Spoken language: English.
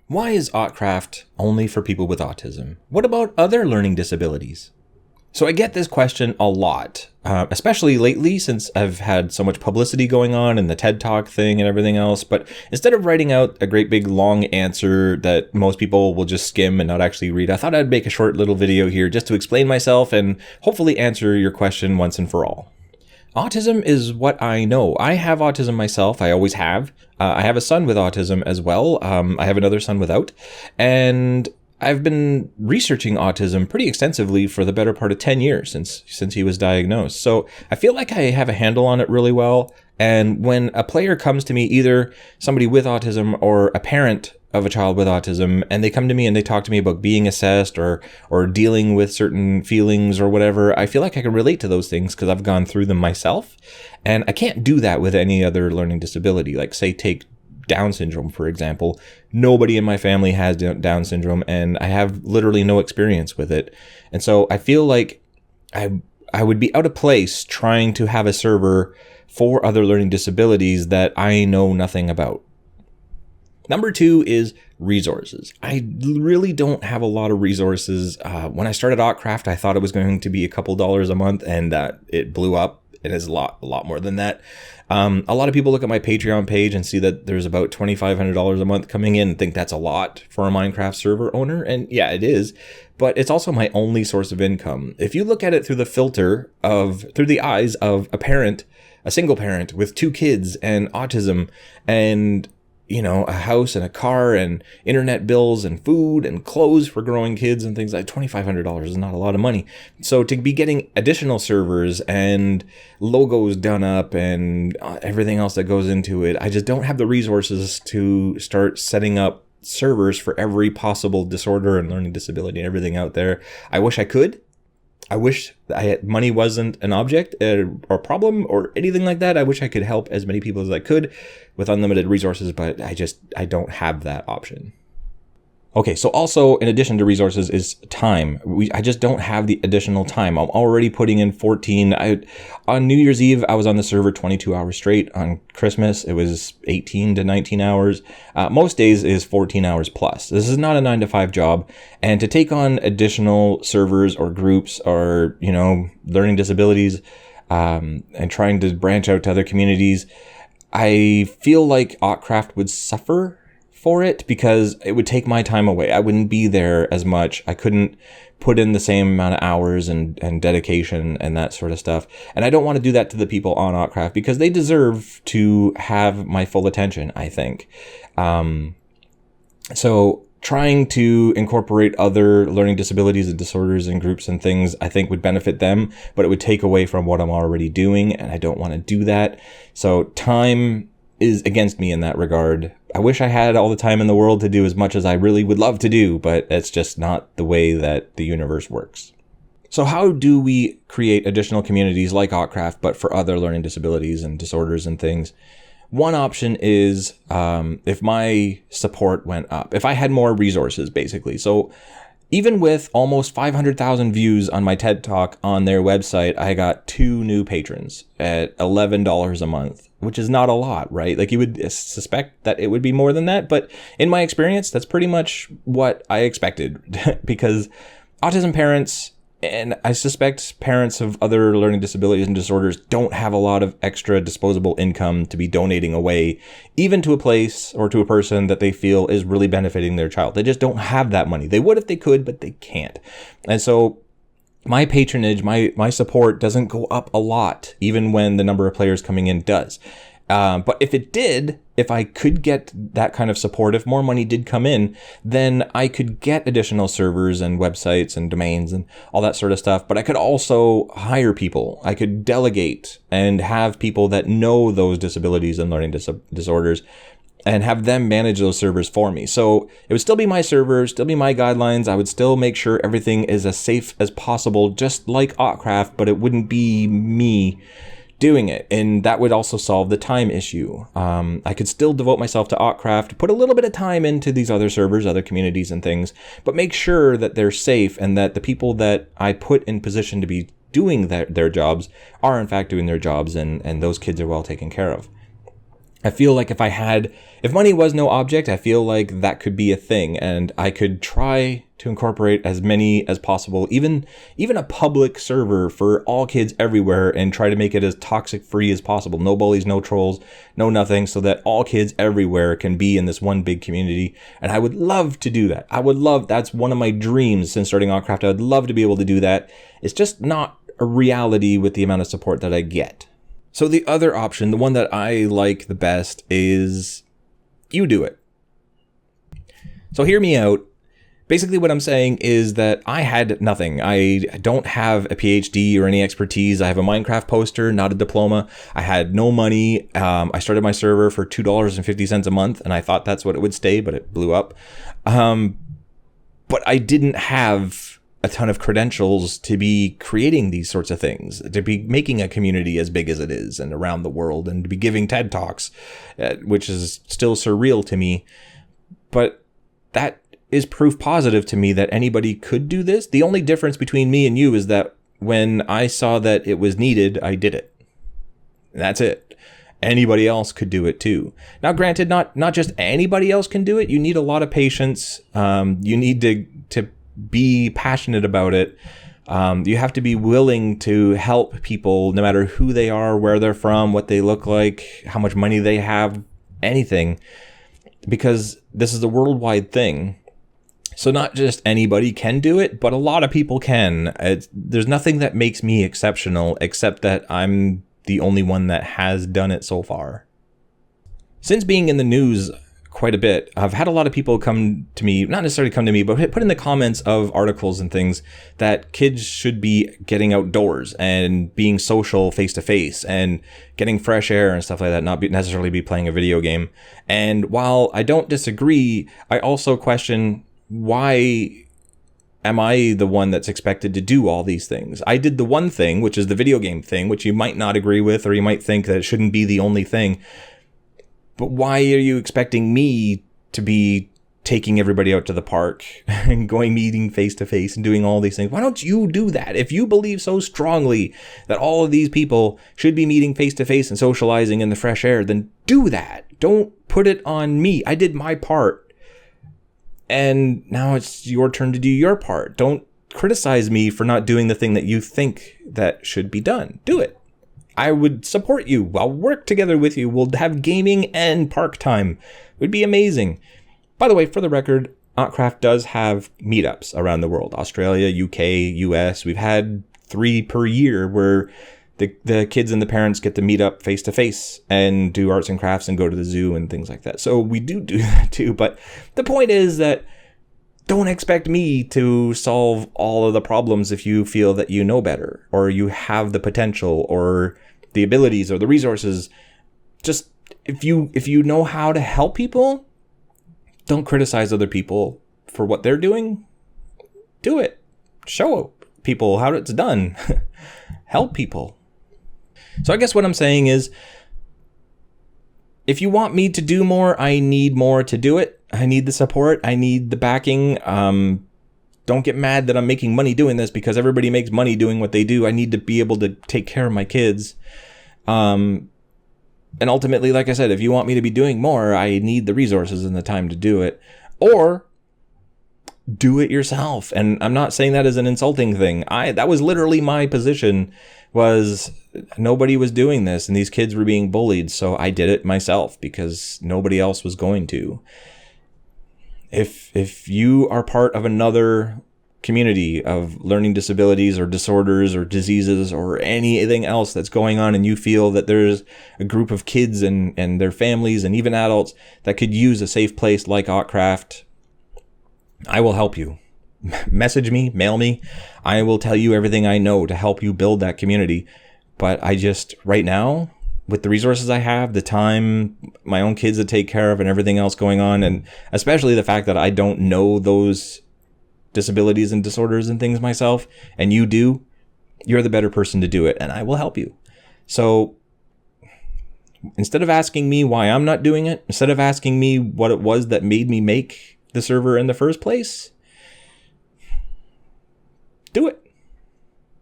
Why is Autcraft only for people with autism? What about other learning disabilities? So I get this question a lot, especially lately since I've had so much publicity going on and the TED Talk thing and everything else. But instead of writing out a great big long answer that most people will just skim and not actually read, I thought I'd make a short little video here just to explain myself and hopefully answer your question once and for all. Autism is what I know. I have autism myself. I always have. I have a son with autism as well. I have another son without. And I've been researching autism pretty extensively for the better part of 10 years since he was diagnosed. So I feel like I have a handle on it really well. And when a player comes to me, either somebody with autism or a parent of a child with autism, and they come to me and they talk to me about being assessed or dealing with certain feelings or whatever, I feel like I can relate to those things because I've gone through them myself. And I can't do that with any other learning disability. Like, say, take Down syndrome, for example. Nobody in my family has Down syndrome, and I have literally no experience with it. And so I feel like I would be out of place trying to have a server for other learning disabilities that I know nothing about. Number 2 is resources. I really don't have a lot of resources. When I started Autcraft, I thought it was going to be a couple dollars a month, and it blew up. It is a lot more than that. A lot of people look at my Patreon page and see that there's about $2,500 a month coming in and think that's a lot for a Minecraft server owner. And yeah, it is, but it's also my only source of income. If you look at it through the eyes of a single parent with 2 kids and autism and, you know, a house and a car and internet bills and food and clothes for growing kids and things like $2,500 is not a lot of money. So to be getting additional servers and logos done up and everything else that goes into it, I just don't have the resources to start setting up servers for every possible disorder and learning disability and everything out there. I wish I could. I wish money wasn't an object or problem or anything like that. I wish I could help as many people as I could with unlimited resources, but I don't have that option. Okay, so also in addition to resources is time. I just don't have the additional time. I'm already putting in 14. On New Year's Eve, I was on the server 22 hours straight. On Christmas, it was 18 to 19 hours. Most days is 14 hours plus. This is not a 9-to-5 job. And to take on additional servers or groups or, you know, learning disabilities, and trying to branch out to other communities, I feel like Autcraft would suffer for it because it would take my time away. I wouldn't be there as much. I couldn't put in the same amount of hours and dedication and that sort of stuff. And I don't want to do that to the people on Autcraft because they deserve to have my full attention, I think. So trying to incorporate other learning disabilities and disorders and groups and things, I think would benefit them, but it would take away from what I'm already doing. And I don't want to do that. So time is against me in that regard. I wish I had all the time in the world to do as much as I really would love to do, but it's just not the way that the universe works. So how do we create additional communities like Autcraft, but for other learning disabilities and disorders and things? One option is if my support went up, if I had more resources, basically. So even with almost 500,000 views on my TED Talk on their website, I got 2 new patrons at $11 a month, which is not a lot, right? Like, you would suspect that it would be more than that, but in my experience, that's pretty much what I expected because autism parents, and I suspect parents of other learning disabilities and disorders, don't have a lot of extra disposable income to be donating away, even to a place or to a person that they feel is really benefiting their child. They just don't have that money. They would if they could, but they can't. And so my patronage, my support doesn't go up a lot, even when the number of players coming in does. But if it did, if I could get that kind of support, if more money did come in, then I could get additional servers and websites and domains and all that sort of stuff. But I could also hire people. I could delegate and have people that know those disabilities and learning disorders and have them manage those servers for me. So it would still be my server, still be my guidelines. I would still make sure everything is as safe as possible, just like Autcraft, but it wouldn't be me doing it. And that would also solve the time issue. I could still devote myself to Autcraft, put a little bit of time into these other servers, other communities and things, but make sure that they're safe and that the people that I put in position to be doing their jobs are in fact doing their jobs, and those kids are well taken care of. I feel like if money was no object, I feel like that could be a thing, and I could try to incorporate as many as possible, even a public server for all kids everywhere, and try to make it as toxic free as possible. No bullies, no trolls, no nothing, so that all kids everywhere can be in this one big community. And I would love to do that. That's one of my dreams since starting Autcraft. I would love to be able to do that. It's just not a reality with the amount of support that I get. So the other option, the one that I like the best, is you do it. So hear me out. Basically what I'm saying is that I had nothing. I don't have a PhD or any expertise. I have a Minecraft poster, not a diploma. I had no money. I started my server for $2.50 a month, and I thought that's what it would stay, but it blew up. But I didn't have a ton of credentials to be creating these sorts of things, to be making a community as big as it is and around the world, and to be giving TED Talks, which is still surreal to me. But that is proof positive to me that anybody could do this. The only difference between me and you is that when I saw that it was needed, I did it. That's it. Anybody else could do it too. Now, granted, not just anybody else can do it. You need a lot of patience. You need to be passionate about it. You have to be willing to help people, no matter who they are, where they're from, what they look like, how much money they have, anything, because this is a worldwide thing. So not just anybody can do it, but a lot of people can. There's nothing that makes me exceptional except that I'm the only one that has done it so far. Since being in the news quite a bit, I've had a lot of people come to me, not necessarily come to me, but put in the comments of articles and things that kids should be getting outdoors and being social face to face and getting fresh air and stuff like that, not necessarily be playing a video game. And while I don't disagree, I also question, why am I the one that's expected to do all these things? I did the one thing, which is the video game thing, which you might not agree with, or you might think that it shouldn't be the only thing. But why are you expecting me to be taking everybody out to the park and going meeting face to face and doing all these things? Why don't you do that? If you believe so strongly that all of these people should be meeting face to face and socializing in the fresh air, then do that. Don't put it on me. I did my part. And now it's your turn to do your part. Don't criticize me for not doing the thing that you think that should be done. Do it. I would support you. I'll work together with you. We'll have gaming and park time. It would be amazing. By the way, for the record, Autcraft does have meetups around the world. Australia, UK, US. We've had 3 per year where the kids and the parents get to meet up face to face and do arts and crafts and go to the zoo and things like that. So we do that too. But the point is that don't expect me to solve all of the problems if you feel that you know better, or you have the potential or the abilities or the resources. Just if you know how to help people, don't criticize other people for what they're doing. Do it. Show people how it's done. Help people. So I guess what I'm saying is, if you want me to do more, I need more to do it. I need the support. I need the backing. Don't get mad that I'm making money doing this, because everybody makes money doing what they do. I need to be able to take care of my kids. And ultimately, like I said, if you want me to be doing more, I need the resources and the time to do it. Or do it yourself. And I'm not saying that as an insulting thing. That was literally my position, was nobody was doing this and these kids were being bullied. So I did it myself because nobody else was going to. If you are part of another community of learning disabilities or disorders or diseases or anything else that's going on, and you feel that there's a group of kids and their families and even adults that could use a safe place like Autcraft, I will help you. Message me, mail me. I will tell you everything I know to help you build that community. But I just, right now, with the resources I have, the time, my own kids to take care of and everything else going on, and especially the fact that I don't know those disabilities and disorders and things myself, and you do, you're the better person to do it, and I will help you. So instead of asking me why I'm not doing it, instead of asking me what it was that made me make the server in the first place, do it.